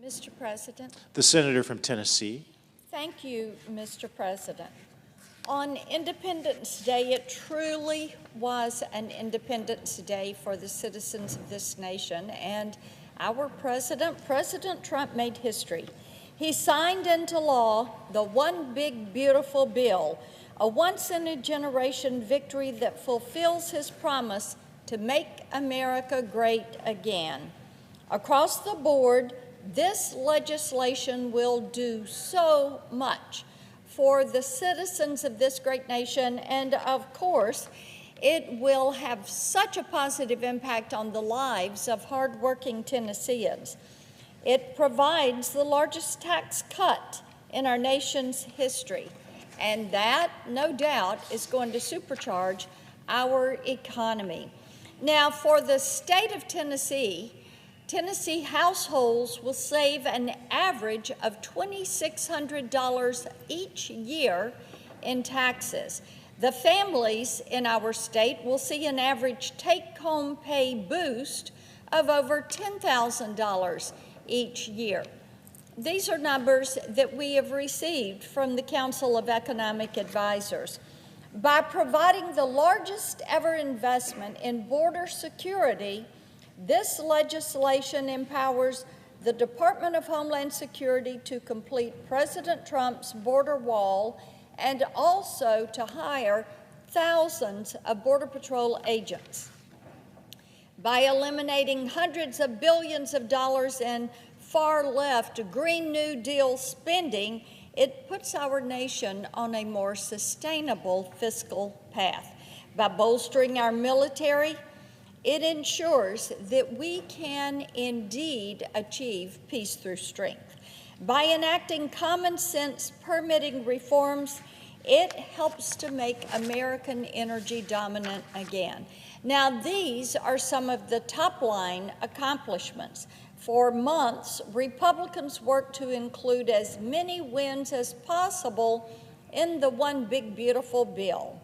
Mr. President. The senator from Tennessee. Thank you, Mr. President. On Independence Day, it truly was an Independence Day for the citizens of this nation, and our president, President Trump, made history. He signed into law the One Big Beautiful Bill, a once-in-a-generation victory that fulfills his promise to make America great again. Across the board, this legislation will do so much for the citizens of this great nation, and of course, it will have such a positive impact on the lives of hardworking Tennesseans. It provides the largest tax cut in our nation's history, and that, no doubt, is going to supercharge our economy. Now, for the state of Tennessee households will save an average of $2,600 each year in taxes. The families in our state will see an average take-home pay boost of over $10,000 each year. These are numbers that we have received from the Council of Economic Advisors. By providing the largest ever investment in border security, this legislation empowers the Department of Homeland Security to complete President Trump's border wall and also to hire thousands of Border Patrol agents. By eliminating hundreds of billions of dollars in far-left Green New Deal spending, it puts our nation on a more sustainable fiscal path. By bolstering our military, it ensures that we can indeed achieve peace through strength. By enacting common sense permitting reforms, it helps to make American energy dominant again. Now, these are some of the top-line accomplishments. For months, Republicans worked to include as many wins as possible in the One Big Beautiful Bill.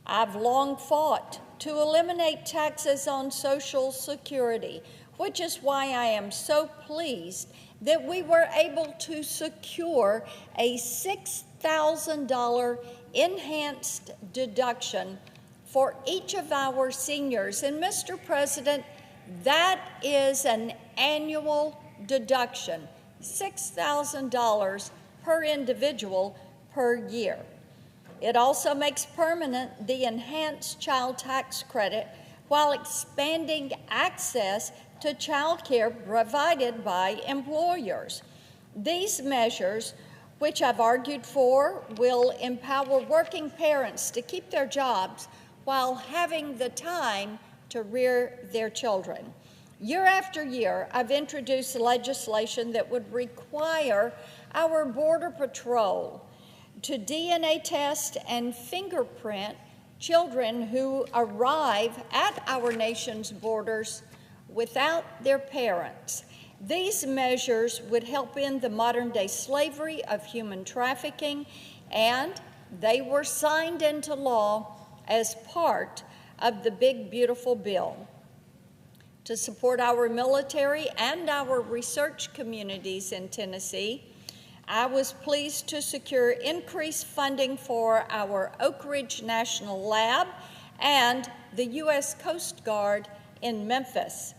I've long fought to eliminate taxes on Social Security, which is why I am so pleased that we were able to secure a $6,000 enhanced deduction for each of our seniors. And Mr. President, that is an annual deduction, $6,000 per individual per year. It also makes permanent the enhanced child tax credit while expanding access to child care provided by employers. These measures, which I've argued for, will empower working parents to keep their jobs while having the time to rear their children. Year after year, I've introduced legislation that would require our Border Patrol to DNA test and fingerprint children who arrive at our nation's borders without their parents. These measures would help end the modern-day slavery of human trafficking, and they were signed into law as part of the Big Beautiful Bill. To support our military and our research communities in Tennessee, I was pleased to secure increased funding for our Oak Ridge National Lab and the U.S. Coast Guard in Memphis.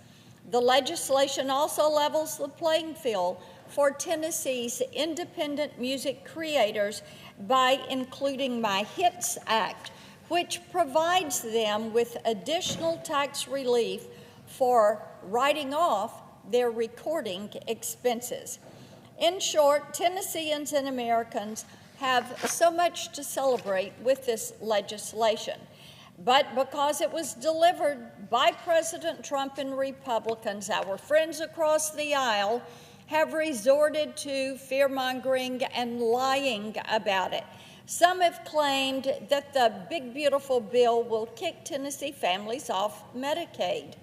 The legislation also levels the playing field for Tennessee's independent music creators by including My Hits Act, which provides them with additional tax relief for writing off their recording expenses. In short, Tennesseans and Americans have so much to celebrate with this legislation. But because it was delivered by President Trump and Republicans, our friends across the aisle have resorted to fear-mongering and lying about it. Some have claimed that the Big Beautiful Bill will kick Tennessee families off Medicaid.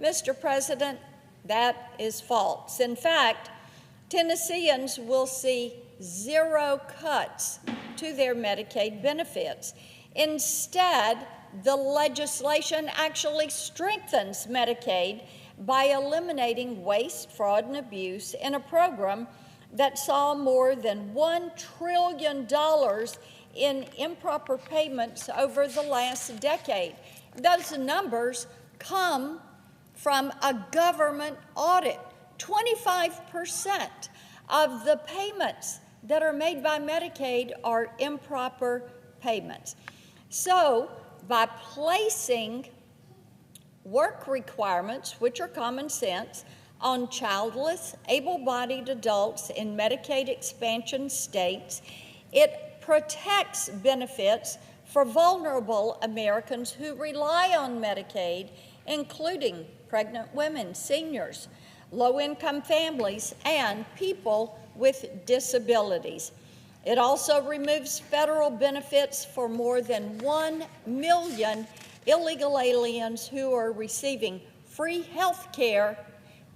Mr. President, that is false. In fact, Tennesseans will see zero cuts to their Medicaid benefits. Instead, the legislation actually strengthens Medicaid by eliminating waste, fraud, and abuse in a program that saw more than $1 trillion in improper payments over the last decade. Those numbers come from a government audit. 25% of the payments that are made by Medicaid are improper payments. So, by placing work requirements, which are common sense, on childless, able-bodied adults in Medicaid expansion states, it protects benefits for vulnerable Americans who rely on Medicaid, including pregnant women, seniors, low-income families, and people with disabilities. It also removes federal benefits for more than 1 million illegal aliens who are receiving free health care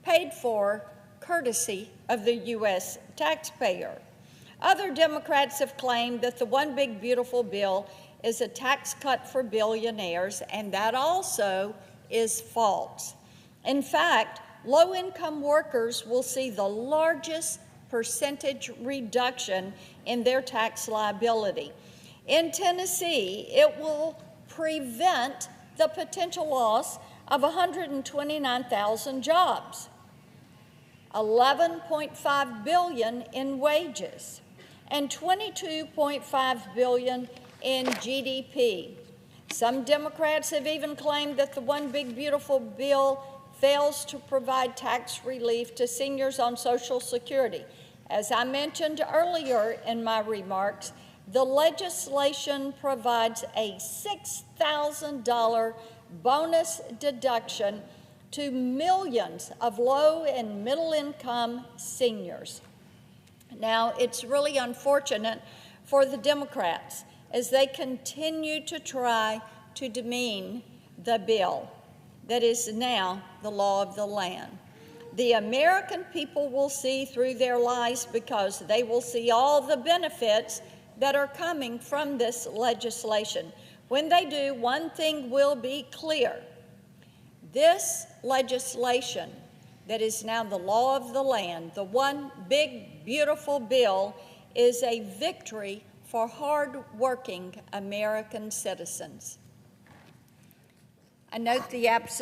paid for courtesy of the U.S. taxpayer. Other Democrats have claimed that the One Big Beautiful Bill is a tax cut for billionaires, and that also is false. In fact, low-income workers will see the largest percentage reduction in their tax liability. In Tennessee, it will prevent the potential loss of 129,000 jobs, $11.5 billion in wages, and $22.5 billion in GDP. Some Democrats have even claimed that the One Big Beautiful Bill fails to provide tax relief to seniors on Social Security. As I mentioned earlier in my remarks, the legislation provides a $6,000 bonus deduction to millions of low and middle income seniors. Now, it's really unfortunate for the Democrats as they continue to try to demean the bill that is now the law of the land. The American people will see through their lies because they will see all the benefits that are coming from this legislation. When they do, one thing will be clear. This legislation that is now the law of the land, the One Big Beautiful Bill, is a victory for hard-working American citizens. I note the absence